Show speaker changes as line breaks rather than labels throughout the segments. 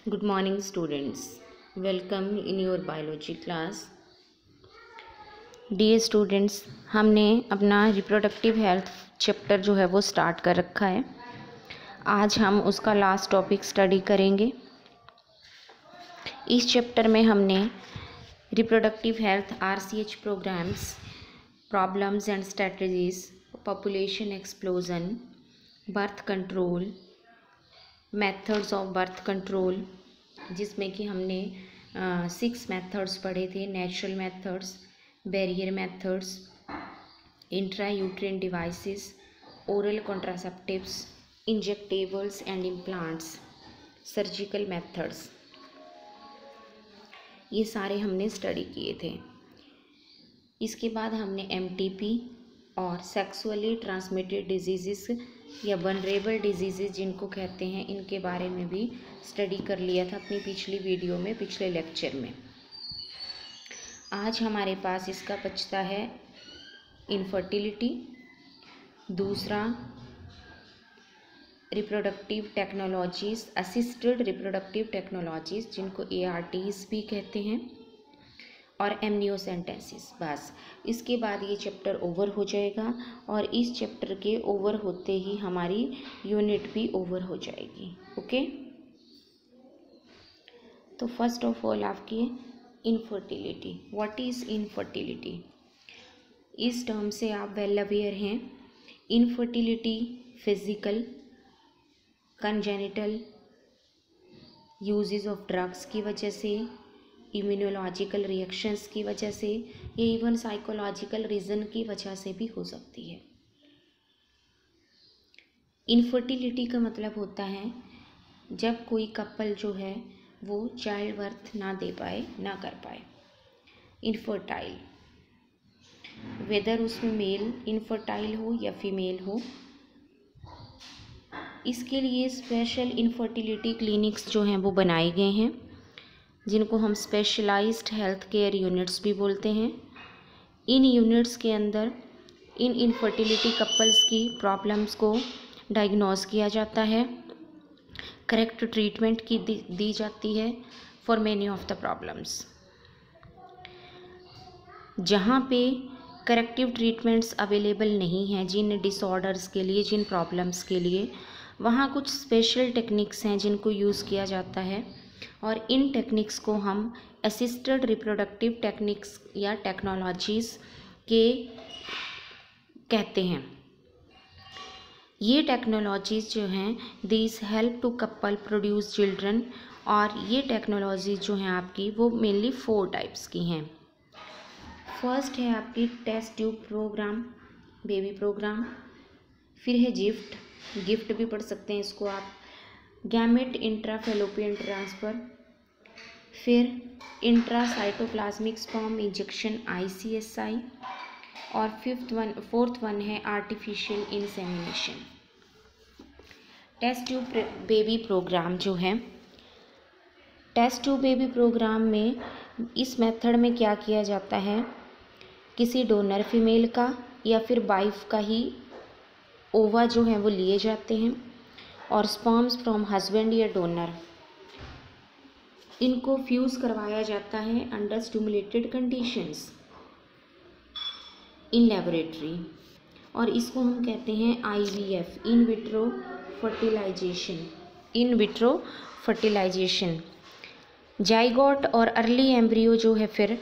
Good morning students. Welcome in your biology class. Dear students, हमने अपना reproductive health chapter जो है वो स्टार्ट कर रखा है। आज हम उसका लास्ट टॉपिक स्टडी करेंगे। इस चैप्टर में हमने reproductive health RCH programs, problems and strategies, population explosion, birth control, methods of birth control, जिसमें कि हमने 6 मेथड्स पढ़े थे। Natural methods, barrier methods, intrauterine devices, oral contraceptives, injectables and implants, surgical methods, ये सारे हमने स्टडी किए थे। इसके बाद हमने MTP और सेक्सुअली ट्रांसमिटेड डिजीज़ या वनरेबल डिजीज़ जिनको कहते हैं, इनके बारे में भी स्टडी कर लिया था अपनी पिछली वीडियो में, पिछले लेक्चर में। आज हमारे पास इसका बचता है इनफर्टिलिटी, दूसरा reproductive technologies, assisted reproductive technologies जिनको ARTs भी कहते हैं, और एमनियोसेंटेसिस। बस इसके बाद ये चैप्टर ओवर हो जाएगा और इस चैप्टर के ओवर होते ही हमारी यूनिट भी ओवर हो जाएगी। ओके, तो फर्स्ट ऑफ ऑल आपकी इनफर्टिलिटी। What is infertility? इस टर्म से आप वेल अवेयर हैं। Infertility physical, congenital, uses of drugs की वजह से, इम्यूनोलॉजिकल रिएक्शंस की वजह से, या इवन साइकोलॉजिकल रीज़न की वजह से भी हो सकती है। इनफर्टिलिटी का मतलब होता है जब कोई कपल जो है वो चाइल्ड बर्थ ना दे पाए, ना कर पाए। इनफर्टाइल, वेदर उसमें मेल इनफर्टाइल हो या फीमेल हो। इसके लिए स्पेशल इनफर्टिलिटी क्लिनिक्स जो हैं वो बनाए गए हैं, जिनको हम स्पेशलाइज्ड हेल्थ केयर यूनिट्स भी बोलते हैं। इन यूनिट्स के अंदर इन इनफर्टिलिटी कपल्स की प्रॉब्लम्स को डायग्नोज किया जाता है, करेक्ट ट्रीटमेंट की दी जाती है for many of the problems. जहाँ पे करेक्टिव ट्रीटमेंट्स अवेलेबल नहीं हैं जिन डिसऑर्डर्स के लिए, जिन प्रॉब्लम्स के लिए, वहाँ कुछ स्पेशल टेक्निक्स हैं जिनको यूज़ किया जाता है, और इन टेक्निक्स को हम असिस्टेड रिप्रोडक्टिव टेक्निक्स या टेक्नोलॉजीज़ के कहते हैं। ये टेक्नोलॉजीज़ जो हैं, these help to couple produce children, और ये टेक्नोलॉजीज़ जो हैं आपकी वो मेनली 4 टाइप्स की हैं। फर्स्ट है आपकी test tube program, baby program. फिर है गिफ्ट भी पढ़ सकते हैं इसको आप, गैमेट इंट्राफेलोपियन ट्रांसफ़र। फिर इंट्रासाइटोप्लाज्मिक स्पर्म इंजेक्शन ICSI, और फोर्थ वन है artificial insemination. Test tube baby program जो है, टेस्ट ट्यूब बेबी प्रोग्राम में इस मेथड में क्या किया जाता है, किसी डोनर फीमेल का या फिर वाइफ का ही ओवा जो है वो लिए जाते हैं, और स्पर्म्स फ्रॉम हस्बैंड या डोनर, इनको फ्यूज़ करवाया जाता है under stimulated conditions in laboratory, और इसको हम कहते हैं IVF, in vitro fertilisation. Zygote और अर्ली एम्ब्रियो जो है फिर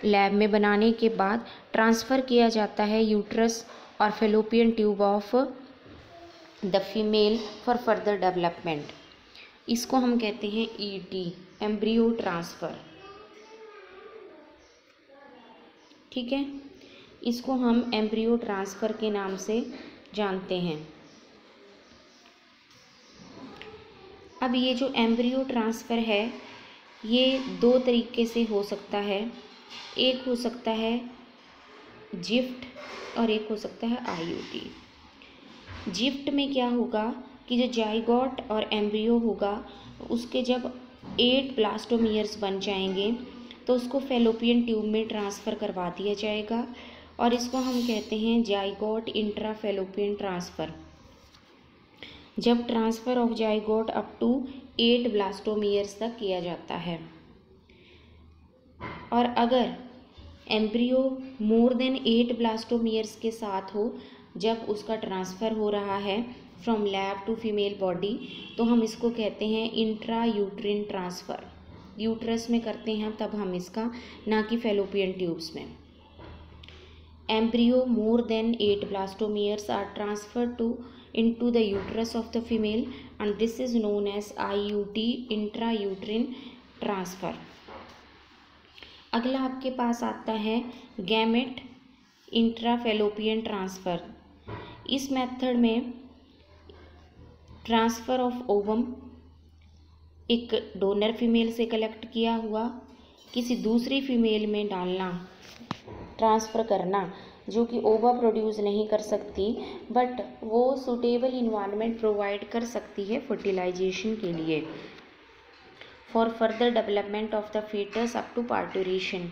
लैब में बनाने के बाद ट्रांसफ़र किया जाता है यूट्रस और fallopian tube of the female for further development. इसको हम कहते हैं ET, एम्ब्रियो ट्रांसफ़र। ठीक है, इसको हम एम्ब्रियो ट्रांसफ़र के नाम से जानते हैं। अब ये जो एम्ब्रियो ट्रांसफ़र है ये 2 तरीके से हो सकता है। एक हो सकता है जिफ्ट और एक हो सकता है IUD। जिफ्ट में क्या होगा कि जो जाइगोट और एम्ब्रियो होगा उसके जब 8 ब्लास्टोमियर्स बन जाएंगे तो उसको फेलोपियन ट्यूब में ट्रांसफ़र करवा दिया जाएगा, और इसको हम कहते हैं जाइगोट इंट्राफेलोपियन ट्रांसफ़र। जब transfer of zygote up to 8 blastomeres तक किया जाता है। और अगर एम्ब्रियो मोर देन 8 ब्लास्टोमियर्स के साथ हो जब उसका ट्रांसफ़र हो रहा है from lab to female body, तो हम इसको कहते हैं इंट्रा यूट्रिन ट्रांसफ़र। यूट्रस में करते हैं तब हम इसका, ना कि फेलोपियन ट्यूब्स में। Embryo more than 8 blastomeres are transferred into the uterus of the female and this is known as IUT, intrauterine transfer। अगला आपके पास आता है गैमेट इंट्राफेलोपियन ट्रांसफ़र। इस मेथड में ट्रांसफ़र ऑफ ओवम एक डोनर फीमेल से collect किया हुआ किसी दूसरी फीमेल में डालना, ट्रांसफ़र करना, जो कि ओवा प्रोड्यूस नहीं कर सकती बट वो सूटेबल इन्वायरमेंट प्रोवाइड कर सकती है फर्टिलाइजेशन के लिए, for further development of the foetus up to parturition.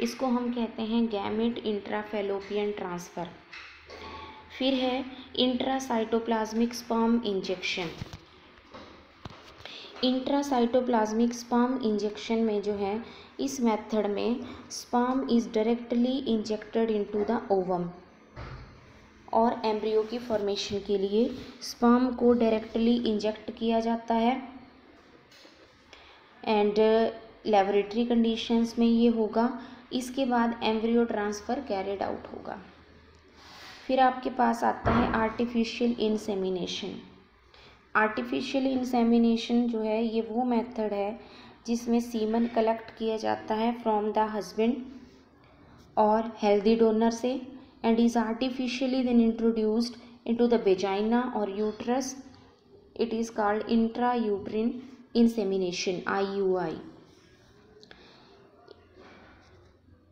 इसको हम कहते हैं गैमेट इंट्राफेलोपियन ट्रांसफ़र। फिर है intracytoplasmic sperm injection. Intracytoplasmic sperm injection में जो है, इस मेथड में sperm is directly injected into the ovum, और एम्ब्रियो की फॉर्मेशन के लिए स्पर्म को डायरेक्टली इंजेक्ट किया जाता है एंड लेबोरेटरी कंडीशंस में ये होगा। इसके बाद एम्ब्रियो ट्रांसफ़र कैरिड आउट होगा। फिर आपके पास आता है आर्टिफिशियल इंसेमिनेशन। आर्टिफिशियल इंसेमिनेशन जो है ये वो मेथड है जिसमें सीमन कलेक्ट किया जाता है from the husband or healthy donor से and is artificially then introduced into the vagina or uterus. It is called intra uterine insemination, IUI।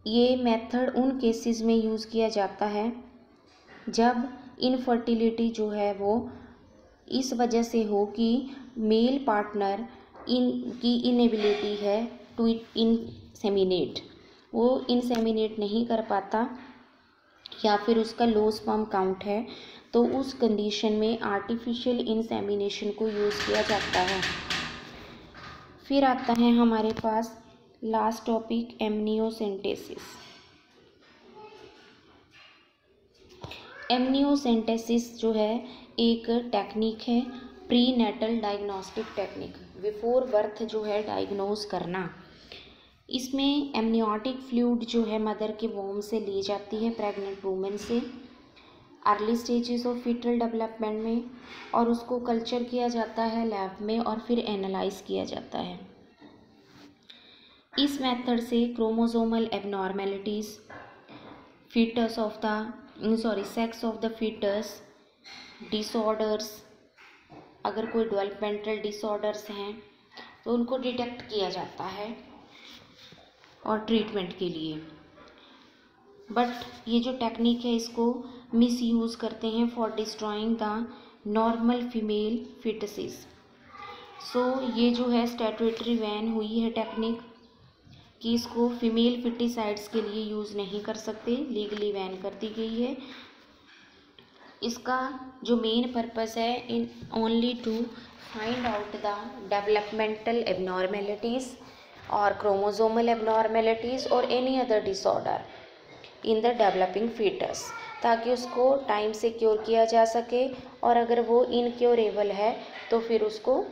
ये मेथड उन केसेस में यूज़ किया जाता है जब इनफर्टिलिटी जो है वो इस वजह से हो कि मेल पार्टनर की इनेबिलिटी है टू इंसेमिनेट, वो इंसेमिनेट नहीं कर पाता या फिर उसका लो स्पर्म काउंट है, तो उस कंडीशन में आर्टिफिशियल इंसेमिनेशन को यूज़ किया जाता है। फिर आता है हमारे पास लास्ट टॉपिक एमनियोसेंटेसिस। एमनियोसेंटेसिस जो है एक टेक्निक है, pre natal diagnostic technique, before birth जो है डायग्नोज करना। इसमें एमनियोटिक फ्लूइड जो है मदर के वोम से ली जाती है प्रेग्नेंट वूमेन से early stages of foetal development में, और उसको कल्चर किया जाता है लैब में और फिर एनालाइज किया जाता है। इस मेथड से chromosomal abnormalities, foetus of the sex of the foetus, disorders, अगर कोई डेवलपमेंटल डिसऑर्डर्स हैं तो उनको डिटेक्ट किया जाता है और ट्रीटमेंट के लिए। बट ये जो टेक्निक है इसको मिस यूज़ करते हैं for destroying the normal female foetuses. So ये जो है स्टैट्यूटरी बैन हुई है टेक्निक कि इसको फीमेल फिटिसाइड्स के लिए यूज़ नहीं कर सकते, लीगली बैन कर दी गई है। इसका जो मेन पर्पस है in only to find out the developmental abnormalities और क्रोमोसोमल एबनॉर्मेलिटीज़ और any other disorder in the developing foetus, ताकि उसको टाइम से क्योर किया जा सके, और अगर वो इनक्योरेबल है तो फिर उसको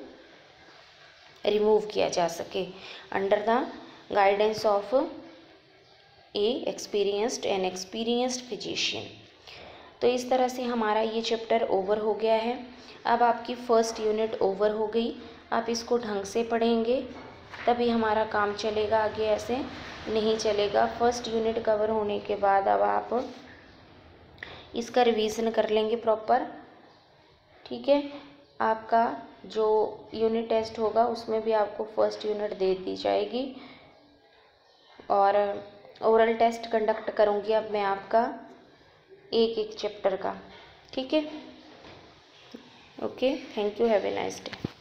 रिमूव किया जा सके under the guidance of A experienced physician. तो इस तरह से हमारा ये चैप्टर ओवर हो गया है। अब आपकी फर्स्ट यूनिट ओवर हो गई। आप इसको ढंग से पढ़ेंगे तभी हमारा काम चलेगा, आगे ऐसे नहीं चलेगा। फर्स्ट यूनिट कवर होने के बाद अब आप इसका रिवीजन कर लेंगे प्रॉपर, ठीक है। आपका जो यूनिट टेस्ट होगा उसमें भी आपको फर्स्ट यूनिट दे दी जाएगी और ओरल टेस्ट कंडक्ट करूँगी अब मैं आपका एक चैप्टर का, ठीक है। Okay, thank you, have a nice day.